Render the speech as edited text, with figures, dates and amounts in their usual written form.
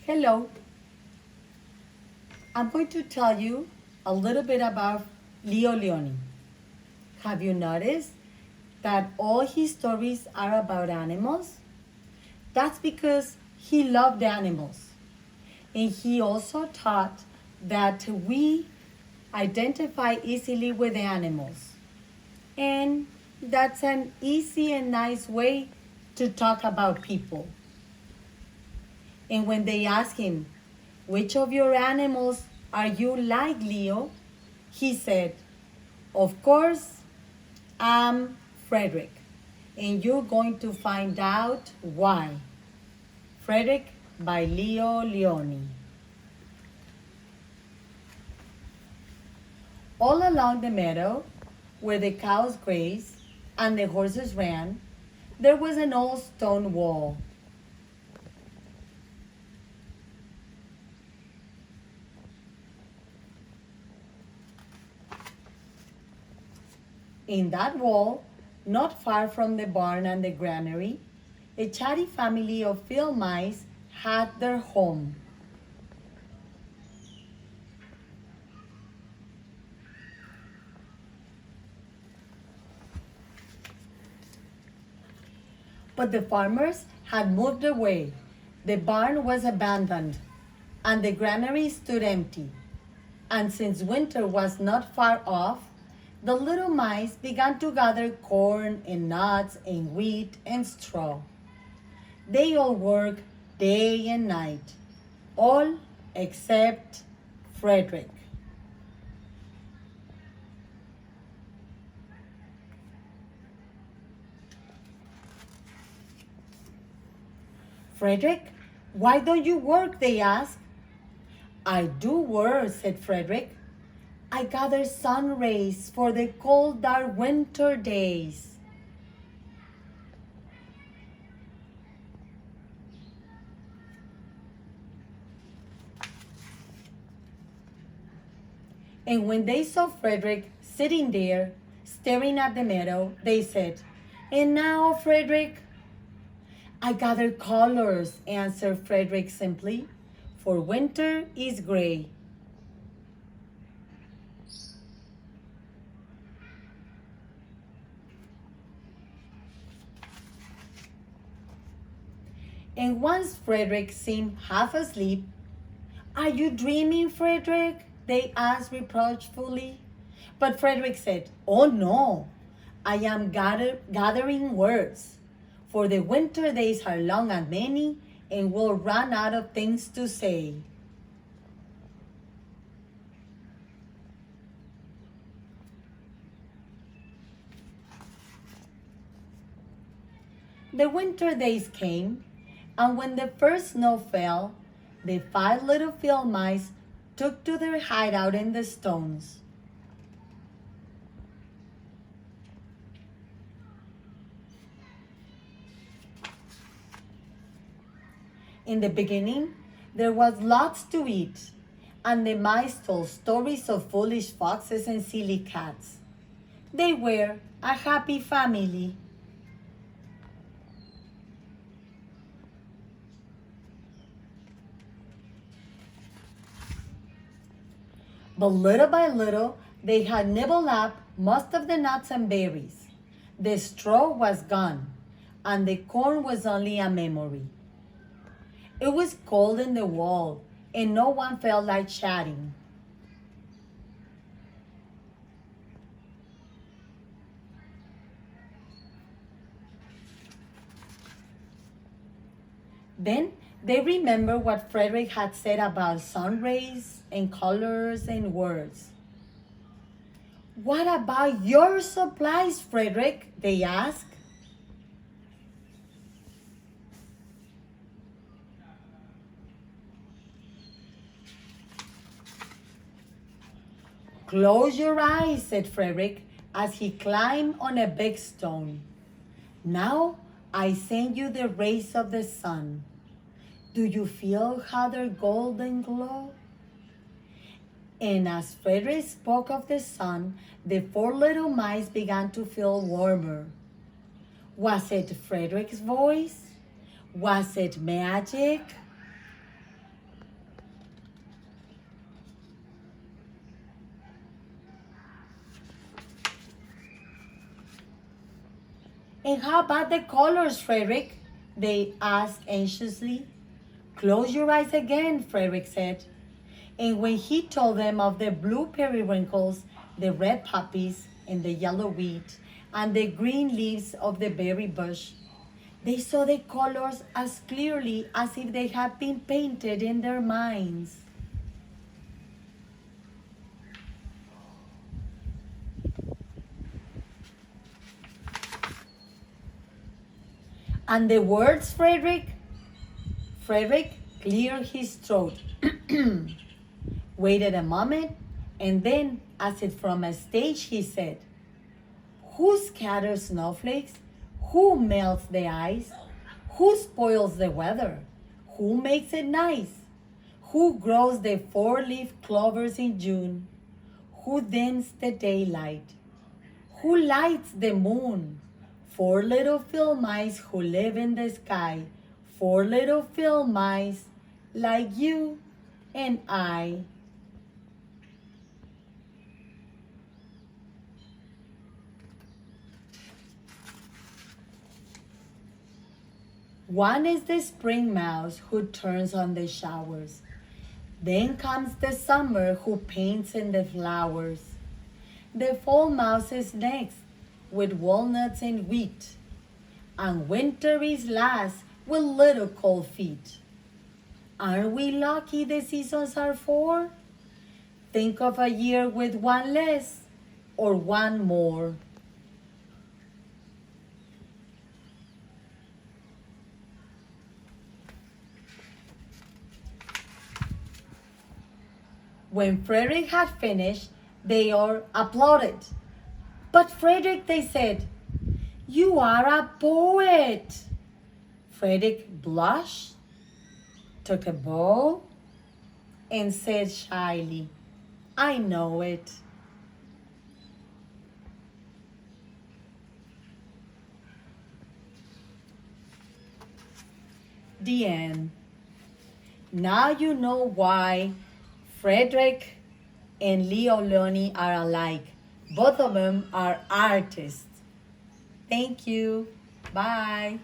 Hello, I'm going to tell you a little bit about Leo Lionni. Have you noticed that all his stories are about animals? That's because he loved animals. And he also taught that we identify easily with animals. And that's an easy and nice way to talk about people. And when they ask him, which of your animals are you like, Leo? He said, of course, I'm Frederick. And you're going to find out why. Frederick by Leo Lionni. All along the meadow, where the cows grazed and the horses ran, there was an old stone wall. In that wall, not far from the barn and the granary, a chatty family of field mice had their home. But the farmers had moved away. The barn was abandoned, and the granary stood empty. And since winter was not far off, the little mice began to gather corn and nuts and wheat and straw. They all worked day and night, all except Frederick. Frederick, why don't you work? They asked. I do work, said Frederick. I gather sun rays for the cold, dark winter days. And when they saw Frederick sitting there, staring at the meadow, they said, and now, Frederick? I gather colors, answered Frederick simply, for winter is gray. And once Frederick seemed half asleep, are you dreaming, Frederick? They asked reproachfully. But Frederick said, oh no, I am gathering words, for the winter days are long and many, and we'll run out of things to say. The winter days came, and when the first snow fell, the 5 little field mice took to their hideout in the stones. In the beginning, there was lots to eat, and the mice told stories of foolish foxes and silly cats. They were a happy family. But little by little, they had nibbled up most of the nuts and berries. The straw was gone, and the corn was only a memory. It was cold in the wall, and no one felt like chatting. Then they remembered what Frederick had said about sun rays and colors and words. What about your supplies, Frederick? They asked. Close your eyes, said Frederick as he climbed on a big stone. Now I send you the rays of the sun. Do you feel how their golden glow? And as Frederick spoke of the sun, the 4 little mice began to feel warmer. Was it Frederick's voice? Was it magic? And how about the colors, Frederick? They asked anxiously. Close your eyes again, Frederick said. And when he told them of the blue periwinkles, the red poppies, and the yellow wheat, and the green leaves of the berry bush, they saw the colors as clearly as if they had been painted in their minds. And the words, Frederick? Frederick cleared his throat, waited a moment, and then, as if from a stage, he said, Who scatters snowflakes? Who melts the ice? Who spoils the weather? Who makes it nice? Who grows the four-leaf clovers in June? Who dims the daylight? Who lights the moon? Four little field mice who live in the sky. Four little field mice like you and I. One is the spring mouse who turns on the showers. Then comes the summer who paints in the flowers. The fall mouse is next with walnuts and wheat. And winter is last with little cold feet. Aren't we lucky the seasons are four? Think of a year with one less or one more. When Frederick had finished, they all applauded. But Frederick, they said, you are a poet. Frederick blushed, took a bow, and said shyly, I know it. The end. Now you know why Frederick and Leo Lionni are alike. Both of them are artists. Thank you. Bye.